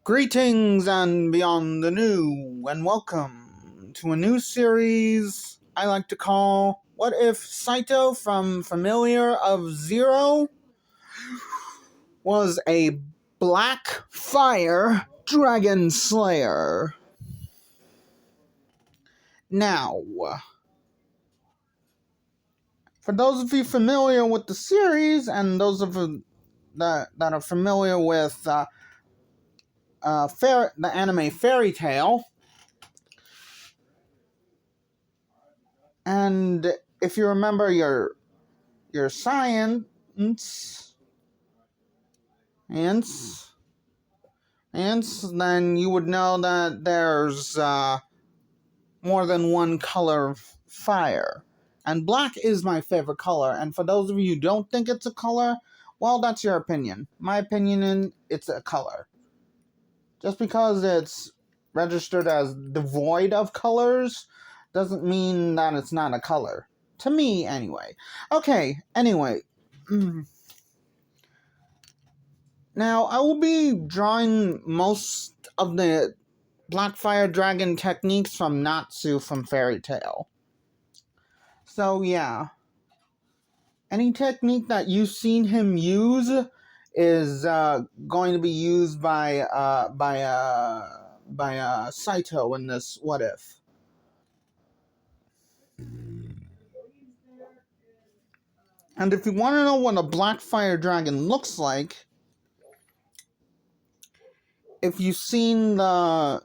Greetings and beyond the new, and welcome to a new series I like to call What If Saito from Familiar of Zero was a blackfire dragon slayer? Now, for those of you familiar with the series and those of you that are familiar with the anime Fairy Tail, and if you remember your science, then you would know that there's more than one color fire. And black is my favorite color. And for those of you who don't think it's a color, well, that's your opinion. My opinion is it's a color. Just because it's registered as devoid of colors doesn't mean that it's not a color. To me, anyway. Okay, anyway. Now, I will be drawing most of the blackfire dragon techniques from Natsu from Fairy Tail. So, yeah. Any technique that you've seen him use is going to be used by Saito in this What If. And if you want to know what a blackfire dragon looks like, if you've seen the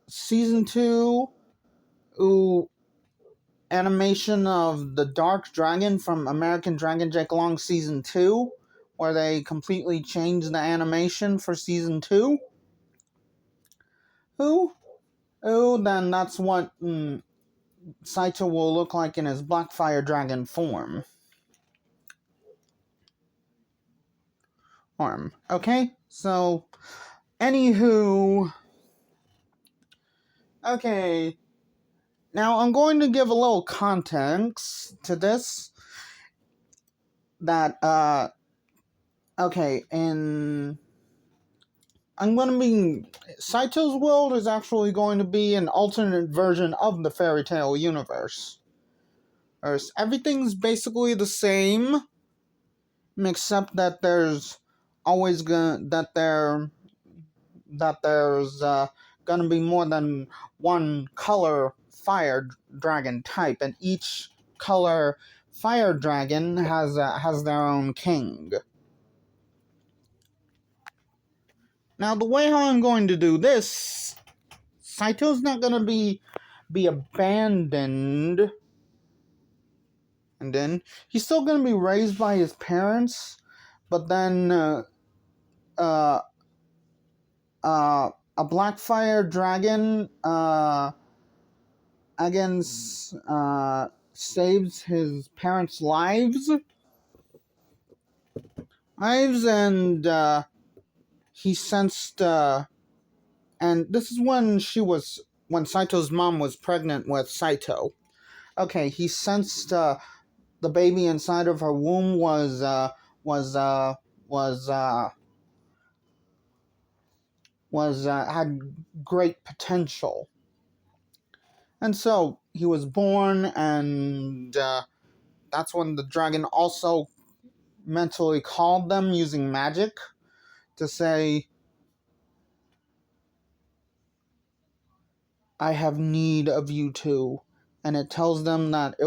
Season 2 animation of the Dark Dragon from American Dragon Jake Long Season 2, where they completely changed the animation for Season 2, then that's what Saito will look like in his Blackfire Dragon form. Okay? So, anywho... Okay... Now, I'm going to give a little context to this. That, okay, Saito's world is actually going to be an alternate version of the Fairy Tail universe. Everything's basically the same, except that there's always gonna be more than one color fire dragon type, and each color fire dragon has their own king. Now, the way how I'm going to do this, Saito's not going to be abandoned, and then he's still going to be raised by his parents, but then a blackfire dragon saves his parents' lives, and he sensed, and this is when Saito's mom was pregnant with Saito. Okay, he sensed the baby inside of her womb had great potential. And so he was born, and that's when the dragon also mentally called them using magic to say, I have need of you too. And it tells them that he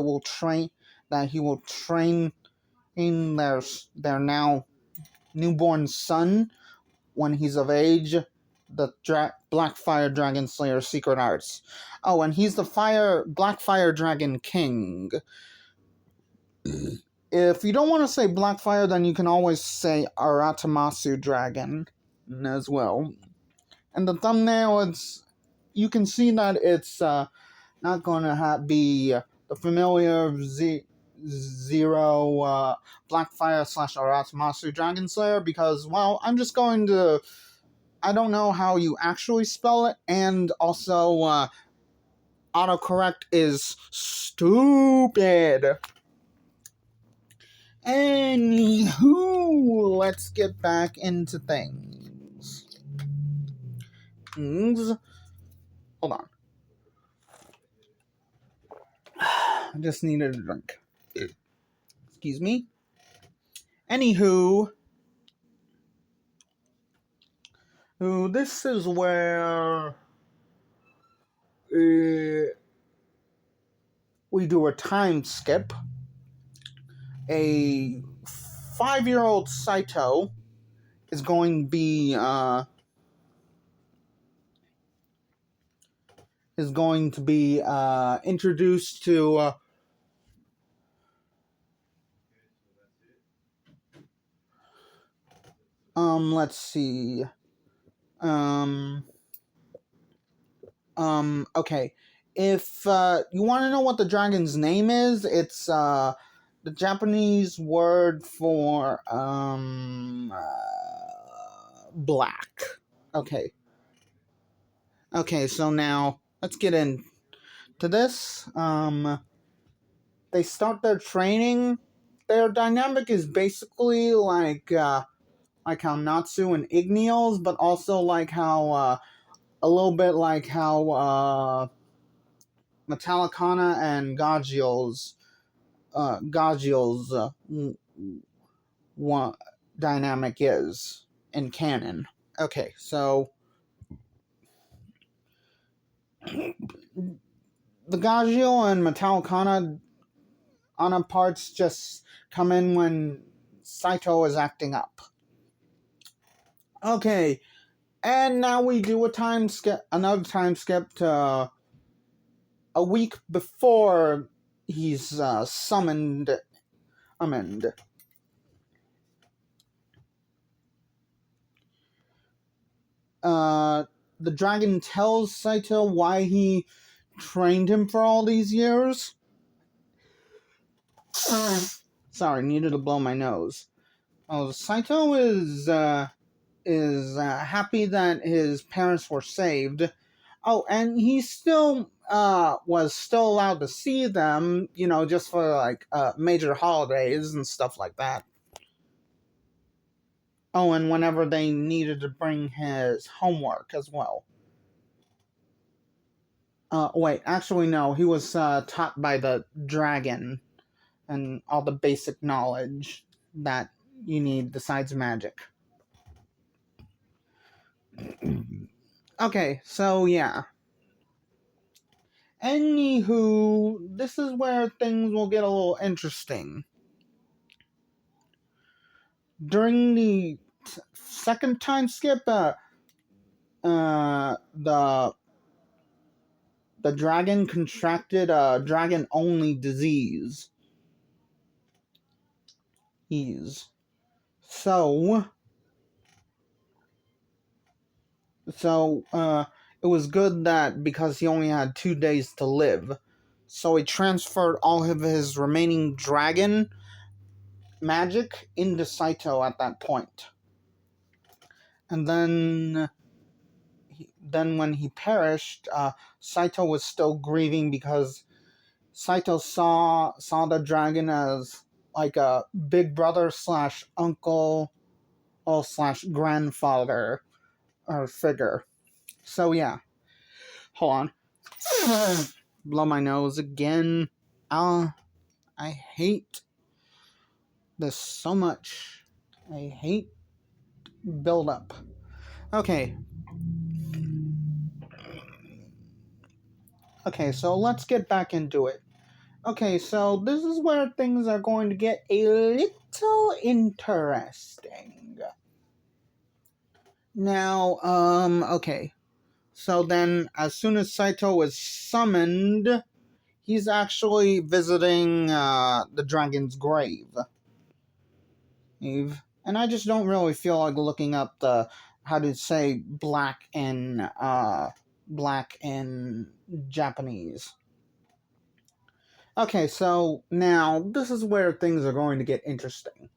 will train in their now newborn son when he's of age, the Blackfire Dragon Slayer Secret Arts. Oh, and he's the Blackfire Dragon King. If you don't want to say Blackfire, then you can always say Aratamasu Dragon as well. And the thumbnail, you can see that it's not going to be the familiar Zero Blackfire / Aratamasu Dragon Slayer, because, well, I'm just going to... I don't know how you actually spell it, and also autocorrect is stupid. Anywho, let's get back into things. Hold on. I just needed a drink. Excuse me. Anywho, this is where we do a time skip. A 5-year-old Saito is going to be introduced to let's see. Okay. If you want to know what the dragon's name is, it's the Japanese word for black. Okay. Okay, so now let's get into this. They start their training. Their dynamic is basically like how Natsu and Igneal's, but also like how a little bit like how Metallicana and Gagiel's one dynamic is in canon. Okay, so the Gagiel and Metallicana parts just come in when Saito is acting up. Okay, and now we do another time skip to a week before he's summoned. The dragon tells Saito why he trained him for all these years. Sorry, needed to blow my nose. Saito is happy that his parents were saved. Oh, and he still was still allowed to see them, just for like major holidays and stuff like that. Oh, and whenever they needed to bring his homework as well. Wait, actually no, he was taught by the dragon and all the basic knowledge that you need besides magic. Okay, so yeah. Anywho, this is where things will get a little interesting. During the second time skip, the dragon contracted a dragon-only disease. So it was good that because he only had 2 days to live, so he transferred all of his remaining dragon magic into Saito at that point. And then when he perished, Saito was still grieving because Saito saw the dragon as like a big brother / uncle or / grandfather or figure. So yeah. Hold on. Blow my nose again. I hate this so much. I hate build up. Okay. Okay, so let's get back into it. Okay, so this is where things are going to get a little interesting. Now, okay. So then, as soon as Saito is summoned, he's actually visiting the dragon's grave. And I just don't really feel like looking up the how to say black in Japanese. Okay, so now this is where things are going to get interesting.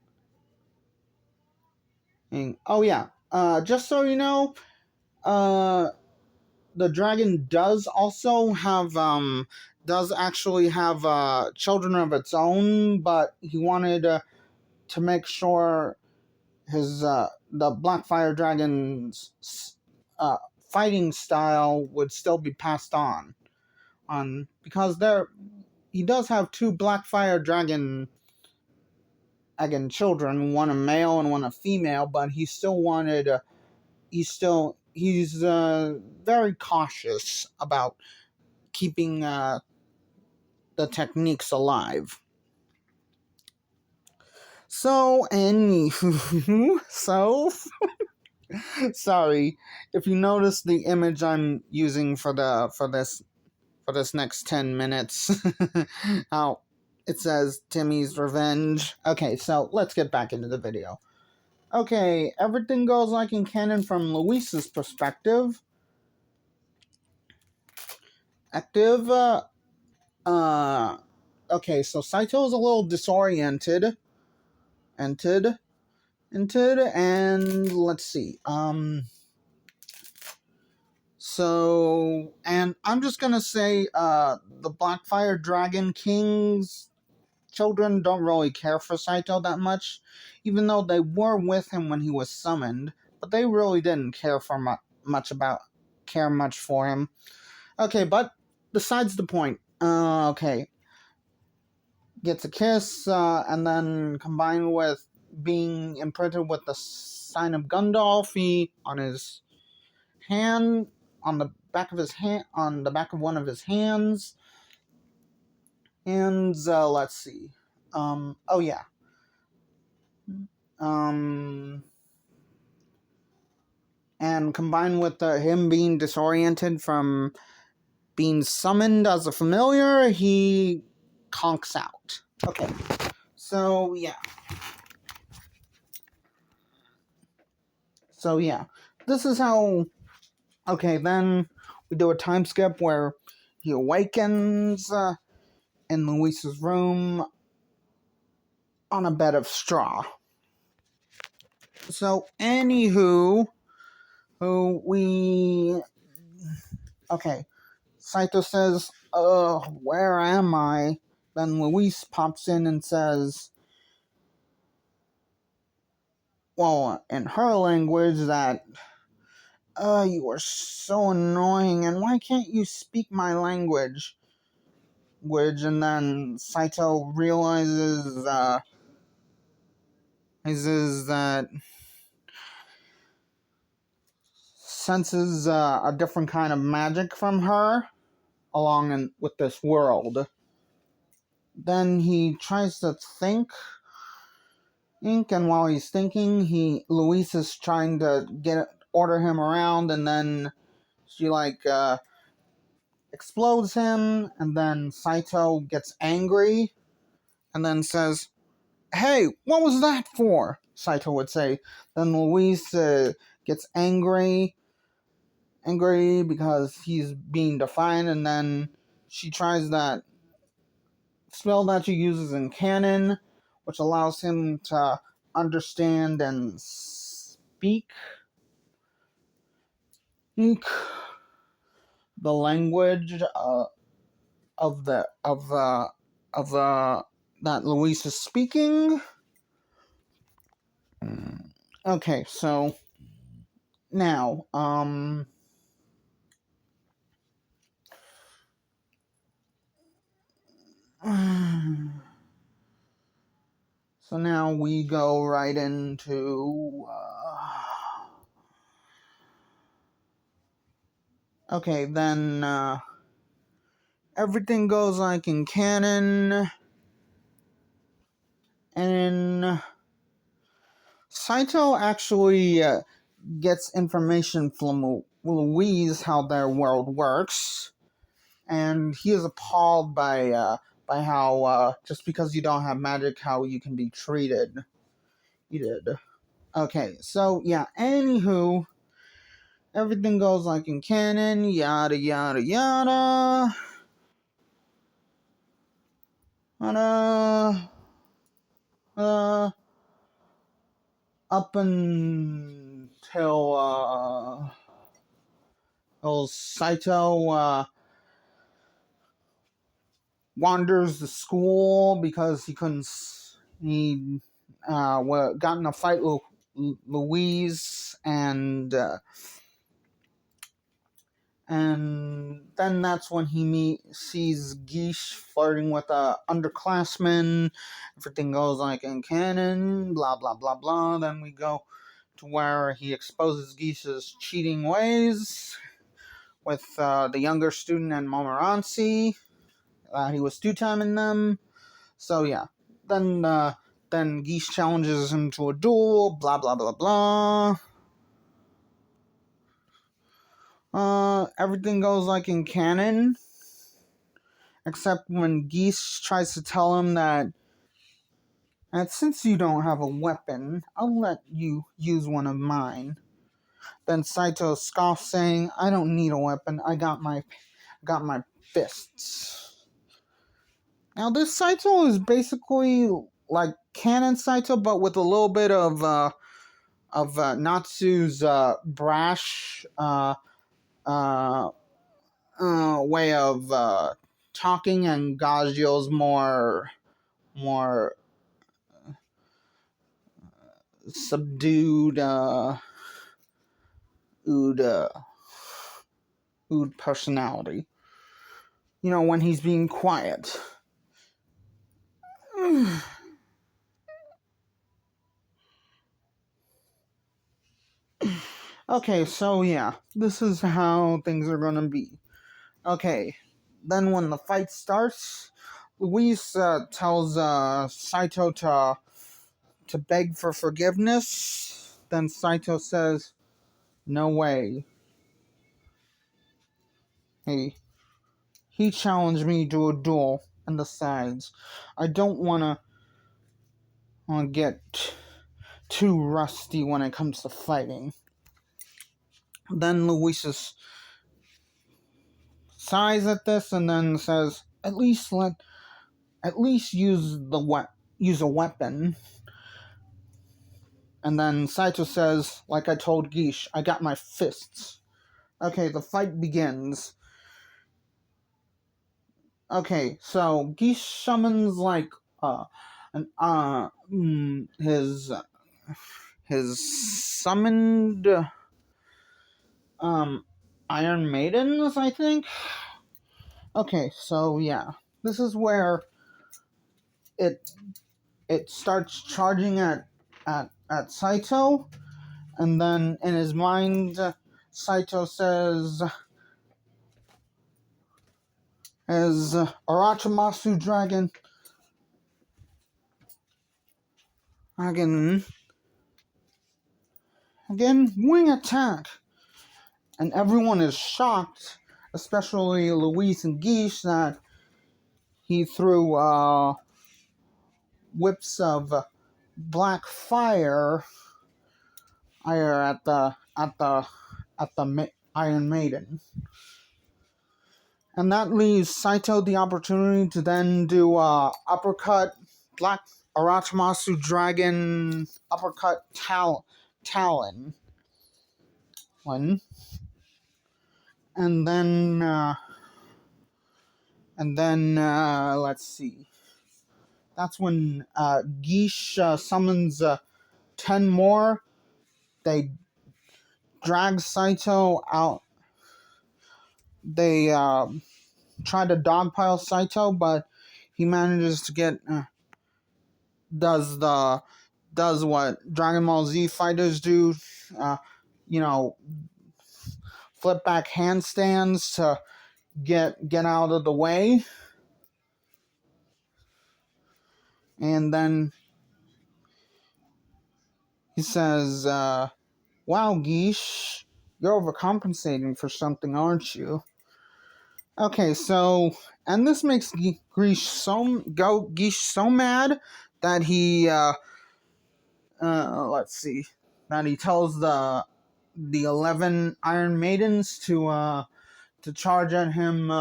And, oh yeah, just so you know, the dragon does also have does actually have children of its own, but he wanted to make sure his the blackfire dragon's fighting style would still be passed on because he does have two blackfire dragon again children, one a male and one a female, but he still wanted he's very cautious about keeping the techniques alive. So anywho, so sorry if you notice the image I'm using for this next 10 minutes. How it says Timmy's Revenge. Okay, so let's get back into the video. Okay, everything goes like in canon from Luis's perspective. Active, okay, so Saito is a little disoriented. And let's see, so, and I'm just gonna say, the Blackfire Dragon King's children don't really care for Saito that much, even though they were with him when he was summoned, but they really didn't care much for him. Okay, but besides the point. Okay, gets a kiss, and then combined with being imprinted with the sign of Gundolfi on his hand, on the back of one of his hands. And let's see. Oh yeah. And combined with him being disoriented from being summoned as a familiar, he conks out. Okay. So yeah. This is how. Okay, then we do a time skip where he awakens in Luis's room on a bed of straw. So, anywho, okay, Saito says, where am I? Then Luis pops in and says, well, in her language, that, you are so annoying, and why can't you speak my language? And then Saito realizes that senses a different kind of magic from her along with this world. Then he tries to think, and while he's thinking, Luis is trying to order him around, and then she explodes him, and then Saito gets angry, and then says, "Hey, what was that for?" Saito would say. Then Luis gets angry because he's being defiant, and then she tries that spell that she uses in canon, which allows him to understand and speak the language that Luis is speaking. Okay, so now, so now we go right into, okay, then, everything goes like in canon, and Saito actually gets information from Louise how their world works, and he is appalled by how just because you don't have magic, how you can be treated. He did. Okay, so yeah. Anywho, everything goes like in canon. Yada yada yada. Up until Saito wanders the school because he got in a fight with Louise, and And then that's when he sees Geesh flirting with a underclassman. Everything goes like in canon, blah blah blah blah. Then we go to where he exposes Geesh's cheating ways with the younger student and Momoransi. He was two-timing them. So yeah. Then Geesh challenges him to a duel, blah blah blah blah. Everything goes like in canon, except when Geese tries to tell him that since you don't have a weapon, I'll let you use one of mine. Then Saito scoffs, saying, "I don't need a weapon. I got my fists." Now this Saito is basically like canon Saito, but with a little bit of Natsu's brash way of talking, and Gagio's more subdued ood personality. You know, when he's being quiet. Okay, so yeah, this is how things are gonna be. Okay, then when the fight starts, Luis tells Saito to beg for forgiveness. Then Saito says, "No way. He challenged me to a duel, and besides, I don't wanna get too rusty when it comes to fighting." Then Luis sighs at this and then says, "At least use a weapon." And then Saito says, "Like I told Gish, I got my fists." Okay, the fight begins. Okay, so Gish summons like his summoned Iron Maidens, I think. Okay, so yeah, this is where it starts charging at Saito, and then in his mind, Saito says, as Arachamasu Dragon, again, wing attack. And everyone is shocked, especially Luis and Geesh, that he threw whips of blackfire at the Iron Maiden. And that leaves Saito the opportunity to then do uppercut, Black Arachamasu Dragon uppercut Talon. And then let's see. That's when Geesh summons 10 more. They drag Saito out. They try to dogpile Saito, but he manages to get does what Dragon Ball Z fighters do, flip back handstands to get out of the way. And then he says, "Wow, Geesh, you're overcompensating for something, aren't you?" Okay, so, and this makes Geesh so mad that he, let's see, that he tells the 11 Iron Maidens to charge at him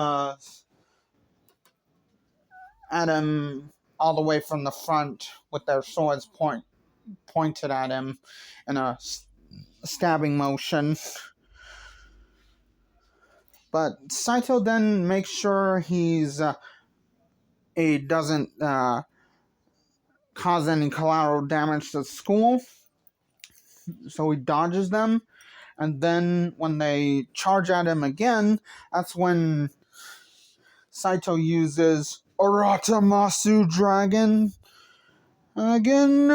all the way from the front with their swords pointed at him in a stabbing motion. But Saito then makes sure he doesn't cause any collateral damage to the school, so he dodges them, And then when they charge at him again, that's when Saito uses Aratamasu Dragon. Again,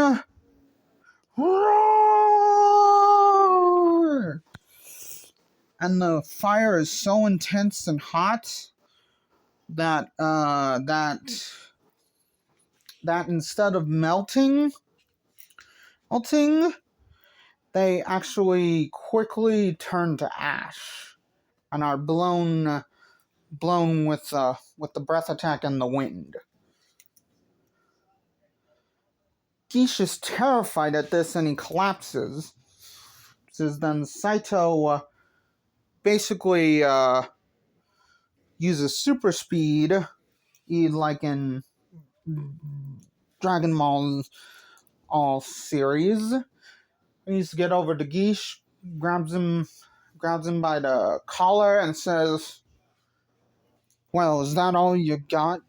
roar! And the fire is so intense and hot that instead of melting, they actually quickly turn to ash and are blown with the breath attack and the wind. Gish is terrified at this and he collapses. Then Saito basically uses super speed, like in Dragon Ball all series. He needs to get over to Gish, grabs him by the collar and says, "Well, is that all you got,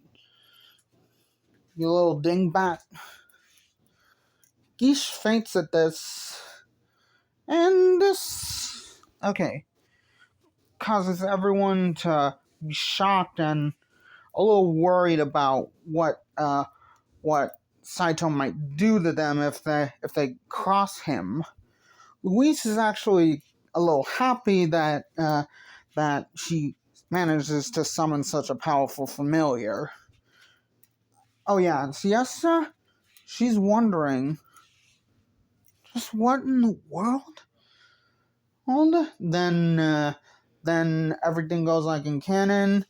you little dingbat?" Gish faints at this, and this causes everyone to be shocked and a little worried about what Saito might do to them if they cross him. Luis is actually a little happy that she manages to summon such a powerful familiar. Oh yeah, and Siesta, she's wondering, just what in the world? Then everything goes like in canon,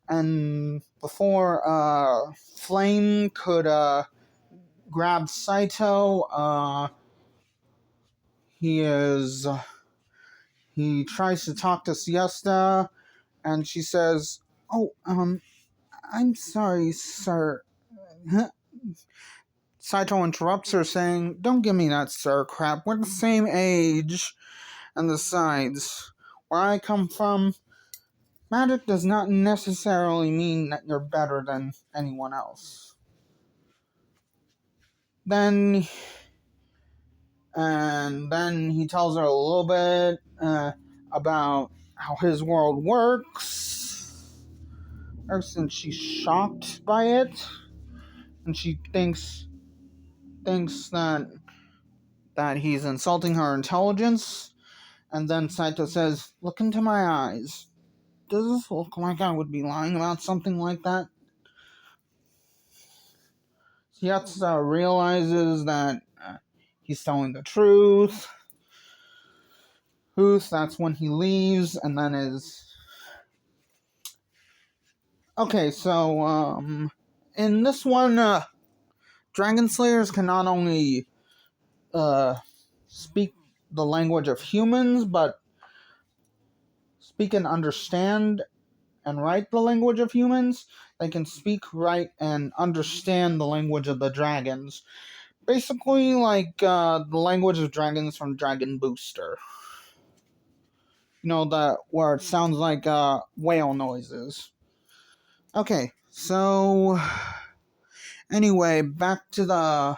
and before Flame could grab Saito, he tries to talk to Siesta, and she says, "Oh, I'm sorry, sir." Saito interrupts her, saying, "Don't give me that sir crap. We're the same age. And besides, where I come from, magic does not necessarily mean that you're better than anyone else." Then he tells her a little bit about how his world works. And she's shocked by it, and she thinks that he's insulting her intelligence. And then Saito says, "Look into my eyes. Does this look like I would be lying about something like that?" Yatsuda realizes that he's telling the truth. That's when he leaves, and then is... Okay, so, in this one, Dragon Slayers can not only speak the language of humans, but speak and understand and write the language of humans. They can speak, write, and understand the language of the dragons. Basically, like the language of dragons from Dragon Booster. Where it sounds like whale noises. Okay, so anyway, back to the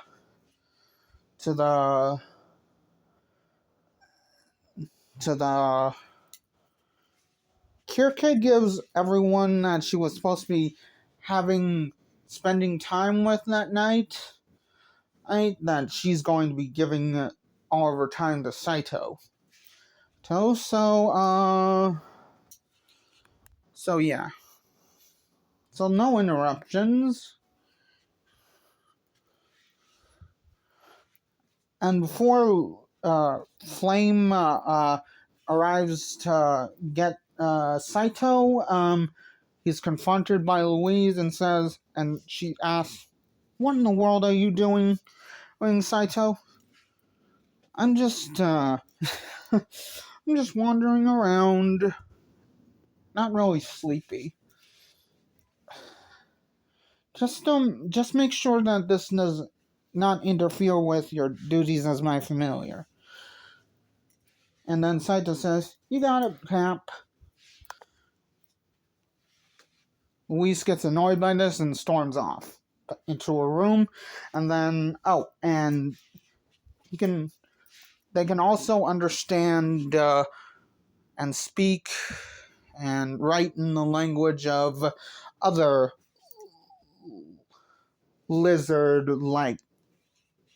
Kirke gives everyone that she was supposed to be spending time with that night, that she's going to be giving all of her time to Saito. So yeah. So no interruptions. And before Flame arrives to get Saito, he's confronted by Louise and she asks, "What in the world are you doing, Saito?" "I'm just I'm just wandering around. Not really sleepy. Just make sure that this does not interfere with your duties as my familiar." And then Saito says, "You got it, Cap." Luis gets annoyed by this and storms off into a room. And then, and he can they can also understand and speak and write in the language of other lizard-like,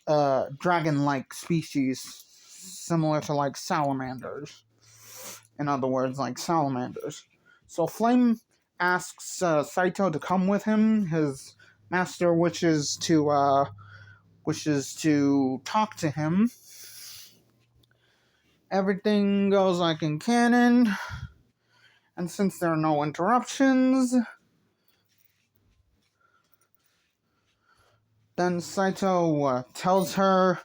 dragon-like species, similar to like salamanders. In other words, like salamanders. So Flame asks Saito to come with him. His master wishes to talk to him. Everything goes like in canon, and since there are no interruptions, then Saito tells her,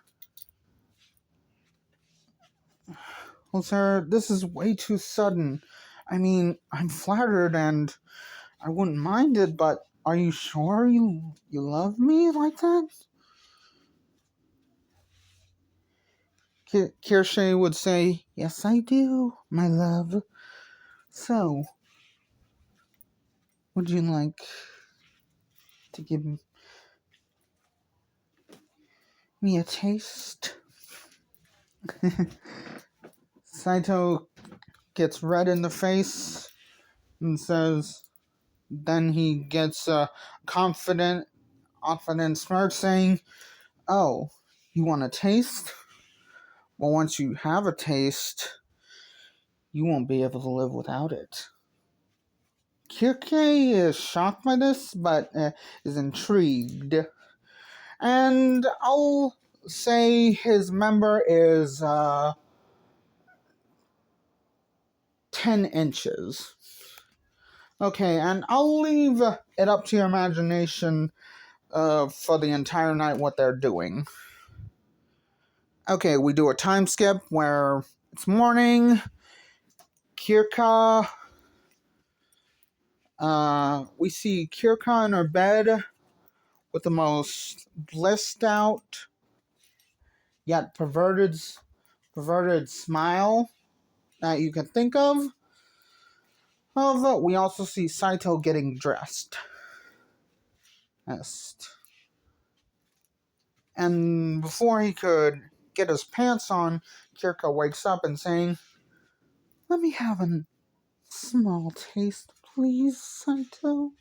this is way too sudden. I mean, I'm flattered and I wouldn't mind it, but are you sure you love me like that? Kirsche would say, yes, I do, my love. So, would you like to give me a taste? Saito gets red in the face and says, then he gets a confident smirk saying, oh, you want a taste? Well, once you have a taste, you won't be able to live without it. Kirke is shocked by this, but is intrigued. And I'll say his member is 10 inches. Okay, and I'll leave it up to your imagination for the entire night what they're doing. Okay, we do a time skip where it's morning. Kirka, we see Kirka in her bed with the most blissed out yet perverted smile that you can think of. We also see Saito getting dressed. Yes. And before he could get his pants on, Kirka wakes up and saying, let me have a small taste, please, Saito.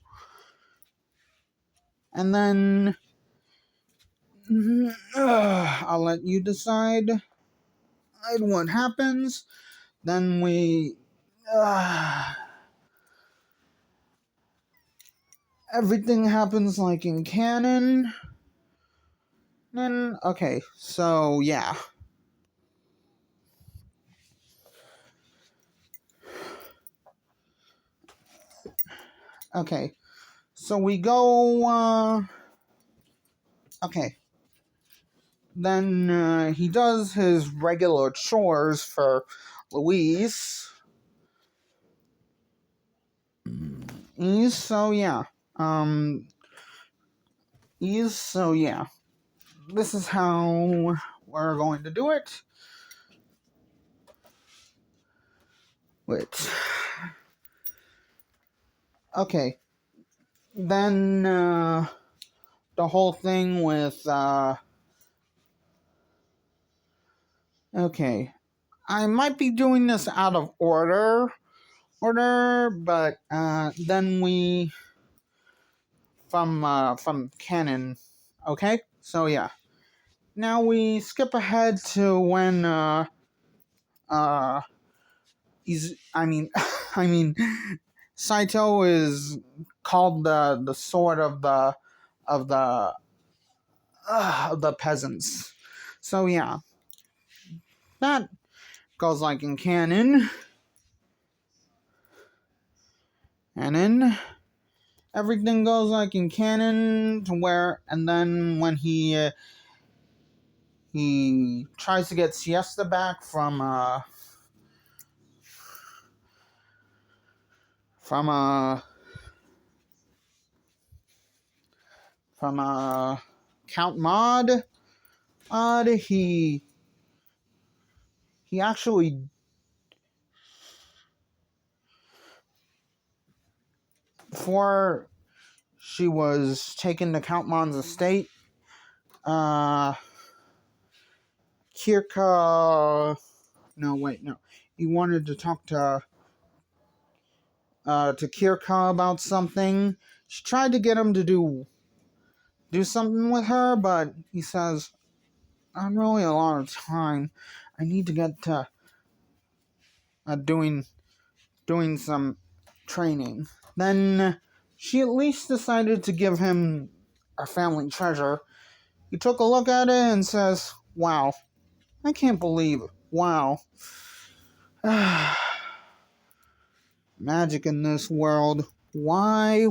And then I'll let you decide what happens. Then everything happens like in canon. Then, okay, so yeah. Okay, so we go, okay. Then he does his regular chores for Louise. So yeah. So yeah. This is how we're going to do it. Wait. Okay. Then the whole thing with okay. I might be doing this out of order, but then we from canon. Okay? So yeah. Now we skip ahead to when he's I mean I mean Saito is called the sword of the peasants. So yeah. That goes like in canon. And then everything goes like in canon to where, and then when he tries to get Siesta back from Count Maud, he actually before she was taken to Count Maud's estate, Kirka. No, wait, no. He wanted to talk to Kirka about something. She tried to get him to do something with her, but he says, "I'm really a lot of time. I need to get to doing some training." Then she at least decided to give him a family treasure. He took a look at it and says, "Wow, I can't believe it. Wow." Magic in this world. Why?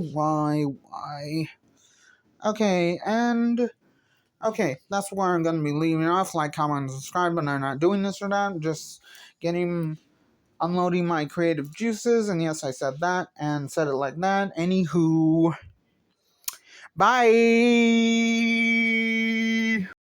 Okay, that's where I'm gonna be leaving off. Like, comment, and subscribe, but I'm not doing this or that. Just unloading my creative juices, and yes, I said that, and said it like that. Anywho, bye!